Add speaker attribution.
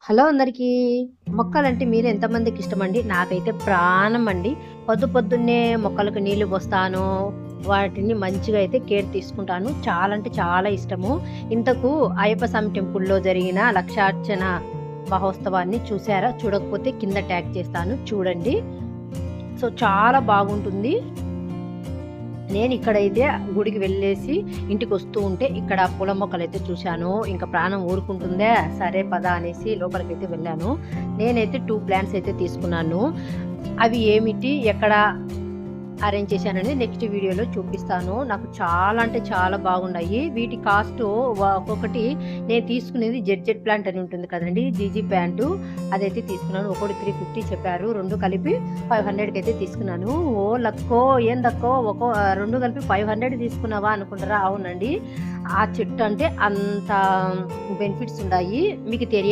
Speaker 1: Hello అందరికీ. మొక్కలంటే మీరు ఎంతమందికి ఇష్టమండి? నాకైతే ప్రాణం అండి. పొద్దున్నే మొక్కలకు నీళ్లు పోస్తాను. వాటిని మంచిగా అయితే కేర్ తీసుకుంటాను. చాలా అంటే చాలా ఇష్టము. ఇంతకు అయ్యప్ప స్వామి టెంపుల్‌లో జరిగిన లక్షార్చన మహోత్సవాన్ని చూసారా? చూడకపోతే కింద ట్యాగ్ చేస్తాను చూడండి. చాలా బాగుంటుంది. నేనిక్కడైతే గుడికి వెళ్ళేసి ఇంటికొస్తూ ఉంటే ఇక్కడ పూల మొక్కలైతే చూశాను. ఇంక ప్రాణం ఊరుకుంటుందా, సరే పద అనేసి లోపలికైతే వెళ్ళాను. నేనైతే 2 ప్లాంట్స్ అయితే తీసుకున్నాను. అవి ఏమిటి, ఎక్కడ అరేంజ్ చేశాననేది నెక్స్ట్ వీడియోలో చూపిస్తాను. నాకు చాలా అంటే చాలా బాగున్నాయి. వీటి కాస్టు ఒక్కొక్కటి నేను తీసుకునేది జెడ్ ప్లాంట్ అని ఉంటుంది కదండీ! జీజీ ప్లాంటు అదైతే తీసుకున్నాను. ఒకటి 350 చెప్పారు. 2 కలిపి 500కి అయితే తీసుకున్నాను. ఓ లక్కో ఏందక్కో 2 కలిపి 500 తీసుకున్నావా అనుకుంటారా? అవునండి. ఆ చెట్టు అంటే అంత బెనిఫిట్స్ ఉన్నాయి. మీకు